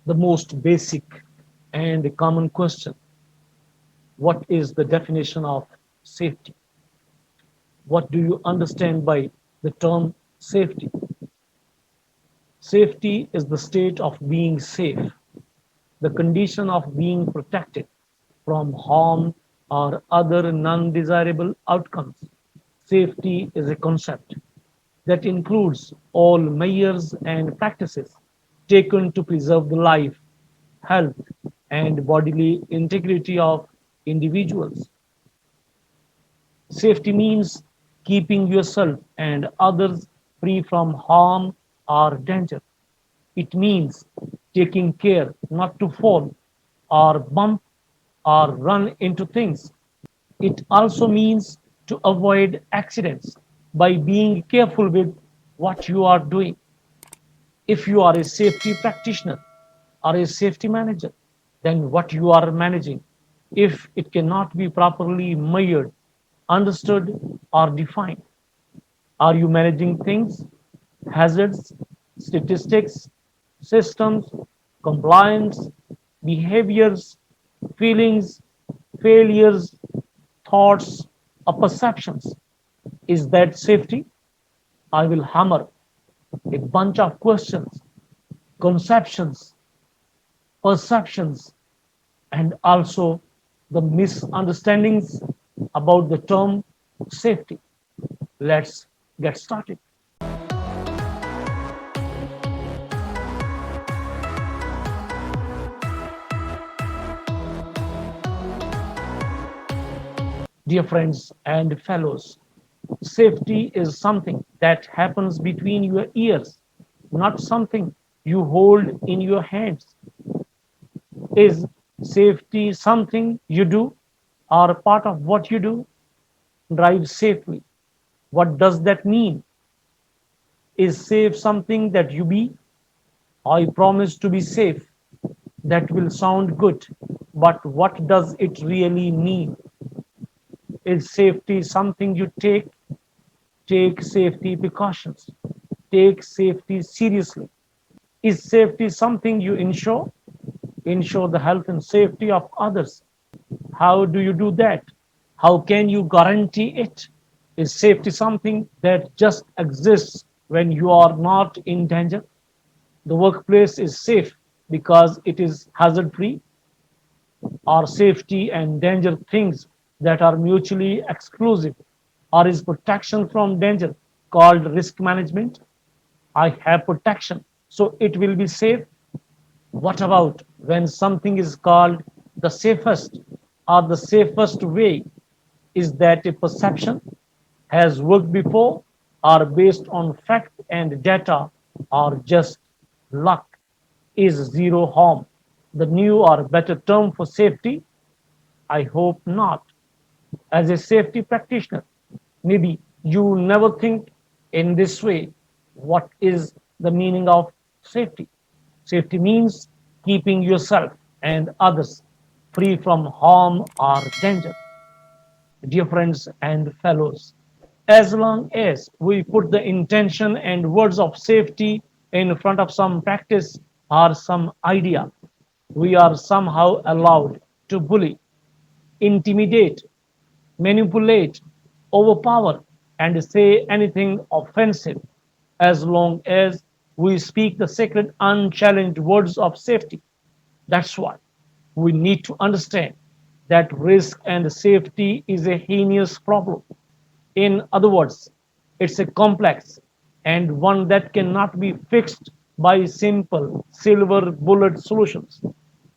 The most basic and common question: what is the definition of safety? What do you understand by the term safety? Safety is the state of being safe, the condition of being protected from harm or other non desirable outcomes. Safety is a concept that includes all measures and practices taken to preserve the life, health, and bodily integrity of individuals. Safety means keeping yourself and others free from harm or danger. It means taking care not to fall or bump or run into things. It also means to avoid accidents by being careful with what you are doing. If you are a safety practitioner or a safety manager, then what you are managing, if it cannot be properly measured, understood, or defined, are you managing things, hazards, statistics, systems, compliance, behaviors, feelings, failures, thoughts, or perceptions? Is that safety? I will hammer a bunch of questions, conceptions, perceptions, and also the misunderstandings about the term safety. Let's get started. Dear friends and fellows, safety is something that happens between your ears, not something you hold in your hands. Is safety something you do or a part of what you do? Drive safely. What does that mean? Is safe something that you be? I promise to be safe. That will sound good, but what does it really mean? Is safety something you take? Take safety precautions. Take safety seriously. Is safety something you ensure? Ensure the health and safety of others. How do you do that? How can you guarantee it? Is safety something that just exists when you are not in danger? The workplace is safe because it is hazard free, or safety and danger things that are mutually exclusive, or is protection from danger called risk management? I have protection, so it will be safe. What about when something is called the safest or the safest way? Is that a perception? Has worked before, or based on fact and data, or just luck? Is zero harm the new or better term for safety? I hope not. As a safety practitioner, maybe you never think in this way. What is the meaning of safety? Safety means keeping yourself and others free from harm or danger. Dear friends and fellows, as long as we put the intention and words of safety in front of some practice or some idea, we are somehow allowed to bully, intimidate, manipulate, overpower, and say anything offensive as long as we speak the sacred, unchallenged words of safety. That's why we need to understand that risk and safety is a heinous problem. In other words, it's a complex and one that cannot be fixed by simple silver bullet solutions.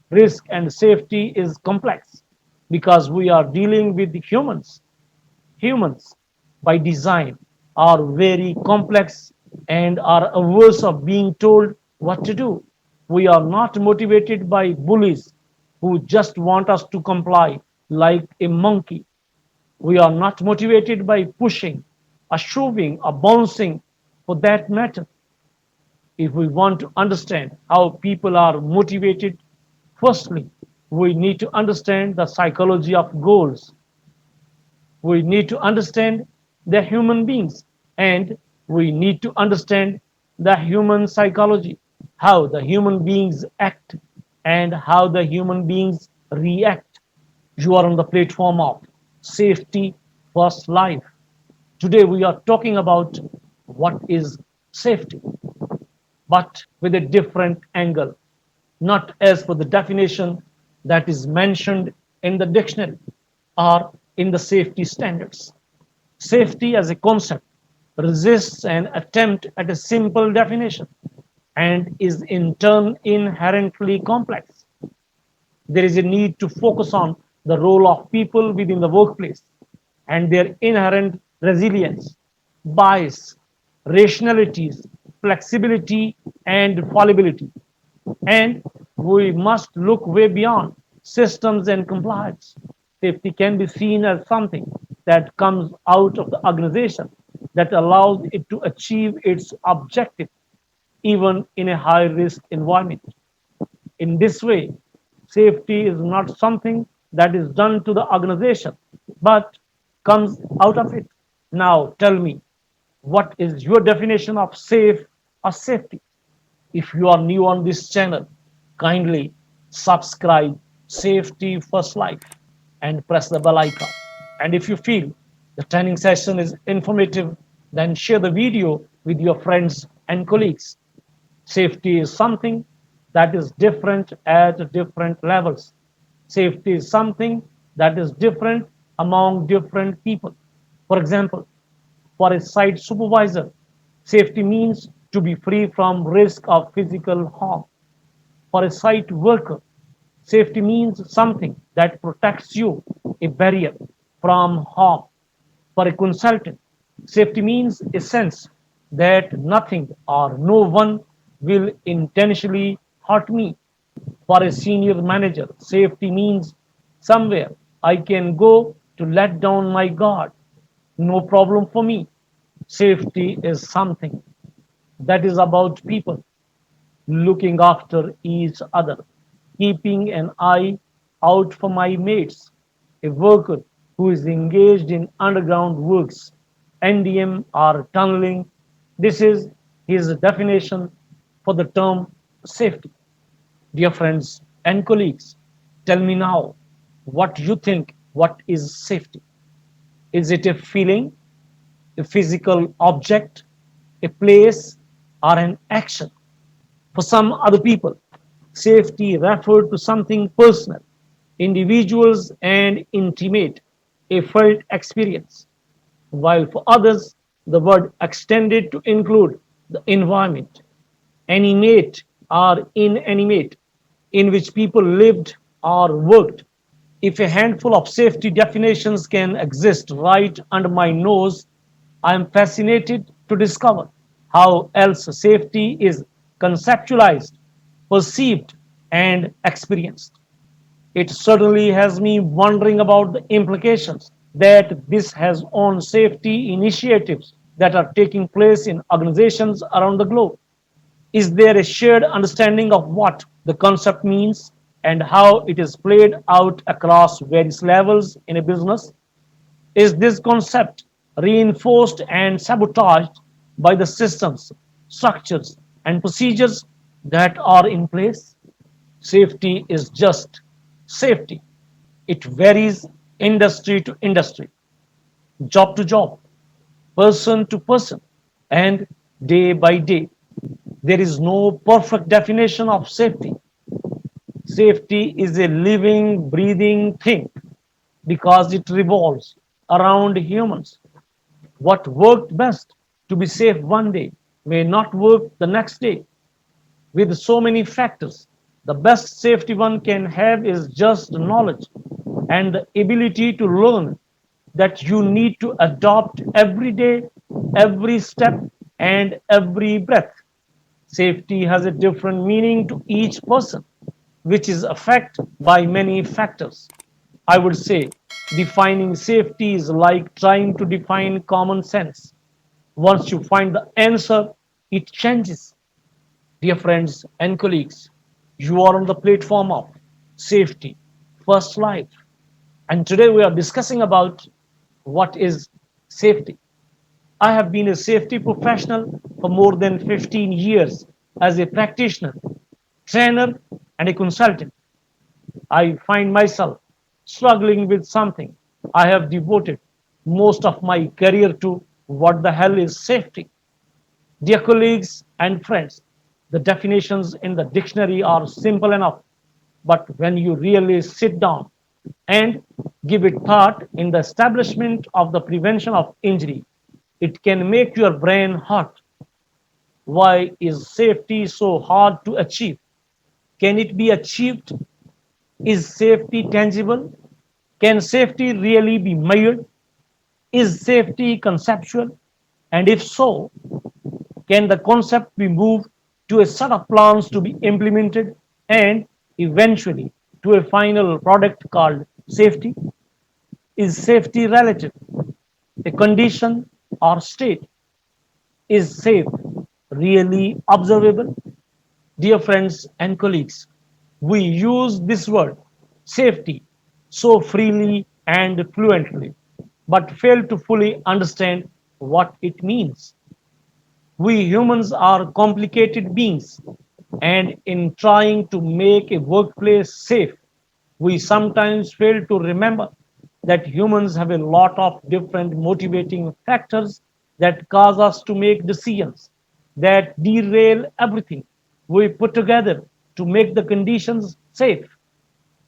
Risk and safety is complex because we are dealing with humans. Humans, by design, are very complex and are averse of being told what to do. We are not motivated by bullies who just want us to comply like a monkey. We are not motivated by pushing, or shoving, or bouncing for that matter. If we want to understand how people are motivated, firstly, we need to understand the psychology of goals. We need to understand the human beings, and we need to understand the human psychology. how the human beings act and how the human beings react. You are on the platform of Safety First Life. Today we are talking about what is safety, but with a different angle, not as per the definition that is mentioned in the dictionary or in the safety standards. Safety as a concept resists an attempt at a simple definition and is in turn inherently complex. There is a need to focus on the role of people within the workplace and their inherent resilience, bias, rationalities, flexibility, and fallibility. And we must look way beyond systems and compliance. Safety can be seen as something that comes out of the organization that allows it to achieve its objective even in a high risk environment. In this way, safety is not something that is done to the organization, but comes out of it. Now, tell me, what is your definition of safe or safety? If you are new on this channel, kindly subscribe Safety First Life and press the bell icon. And if you feel the training session is informative, then share the video with your friends and colleagues. Safety is something that is different at different levels. Safety is something that is different among different people. For example, for a site supervisor, safety means to be free from risk of physical harm. For a site worker, safety means something that protects you, a barrier from harm. For a consultant, safety means a sense that nothing or no one will intentionally hurt me. For a senior manager, safety means somewhere I can go to let down my guard. No problem for me. Safety is something that is about people looking after each other, keeping an eye out for my mates. A worker who is engaged in underground works, NDM or tunneling, this is his definition for the term safety. Dear friends and colleagues, tell me now what you think. What is safety? Is it a feeling, a physical object, a place, or an action? For some other people, safety referred to something personal, individuals, and intimate, a felt experience, while for others, the word extended to include the environment, animate or inanimate, in which people lived or worked. If a handful of safety definitions can exist right under my nose, I am fascinated to discover how else safety is conceptualized, perceived, and experienced. It certainly has me wondering about the implications that this has on safety initiatives that are taking place in organizations around the globe. Is there a shared understanding of what the concept means and how it is played out across various levels in a business? Is this concept reinforced and sabotaged by the systems, structures, and procedures that are in place? Safety is just safety. It varies industry to industry, job to job, person to person, and day by day. There is no perfect definition of safety. Safety is a living, breathing thing because it revolves around humans. What worked best to be safe one day may not work the next day. With so many factors, the best safety one can have is just knowledge and the ability to learn that you need to adopt every day, every step, and every breath. Safety has a different meaning to each person, which is affected by many factors. I would say defining safety is like trying to define common sense. Once you find the answer, it changes. Dear friends and colleagues, you are on the platform of Safety First Life. And today we are discussing about what is safety. I have been a safety professional for more than 15 years, As a practitioner, trainer, and a consultant, I find myself struggling with something I have devoted most of my career to. What the hell is safety? Dear colleagues and friends, the definitions in the dictionary are simple enough, but when you really sit down and give it thought in the establishment of the prevention of injury, it can make your brain hurt. Why is safety so hard to achieve? Can it be achieved? Is safety tangible? Can safety really be measured? Is safety conceptual? And if so, can the concept be moved to a set of plans to be implemented and eventually to a final product called safety? Is safety relative, a condition or state? Is safe really observable? Dear friends and colleagues, we use this word safety so freely and fluently, but fail to fully understand what it means. We humans are complicated beings, and in trying to make a workplace safe, we sometimes fail to remember that humans have a lot of different motivating factors that cause us to make decisions that derail everything we put together to make the conditions safe.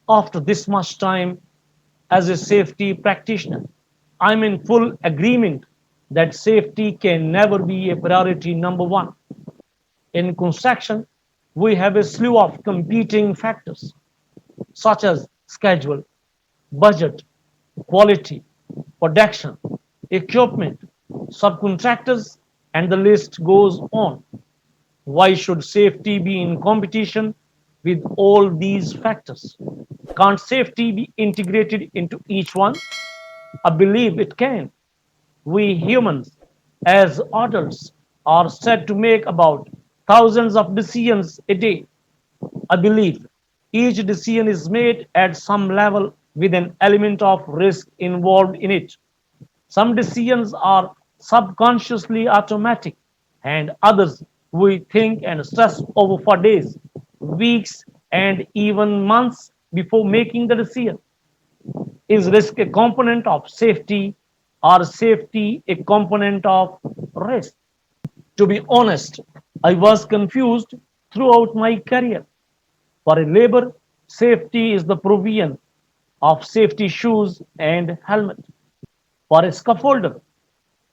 After this much time as a safety practitioner, I'm in full agreement that safety can never be a priority number one. In construction, we have a slew of competing factors such as schedule, budget, quality, production, equipment, subcontractors, and the list goes on. Why should safety be in competition with all these factors? Can't safety be integrated into each one? I believe it can. We humans, as adults, are said to make about thousands of decisions a day. I believe each decision is made at some level with an element of risk involved in it. Some decisions are subconsciously automatic, and others we think and stress over for days, weeks, and even months before making the decision. Is risk a component of safety or safety a component of risk? To be honest, I was confused throughout my career. For a labor, safety is the provision of safety shoes and helmet. For a scaffolder,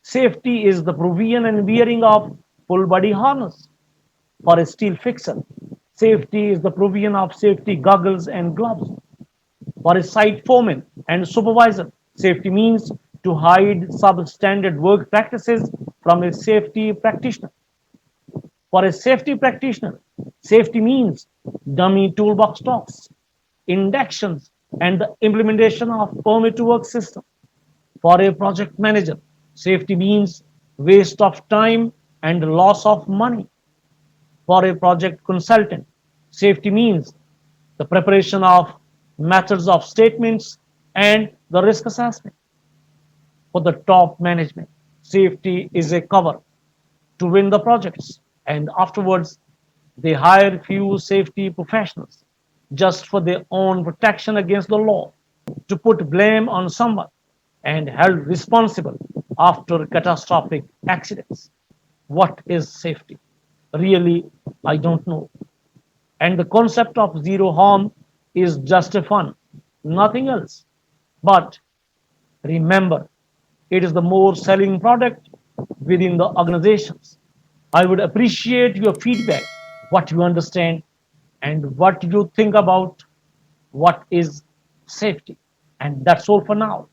safety is the provision and wearing of full body harness. For a steel fixer, safety is the provision of safety goggles and gloves. For a site foreman and supervisor, safety means to hide substandard work practices from a safety practitioner. For a safety practitioner, safety means dummy toolbox talks, inductions, and the implementation of permit to work system. For a project manager, safety means waste of time and loss of money. For a project consultant, safety means the preparation of methods of statements and the risk assessment. For the top management, safety is a cover to win the projects, and afterwards they hire few safety professionals just for their own protection against the law, to put blame on someone and held responsible after catastrophic accidents. What is safety? Really, I don't know. And the concept of zero harm is just a fun, nothing else. But remember, it is the more selling product within the organizations. I would appreciate your feedback, what you understand, and what you think about what is safety. And that's all for now.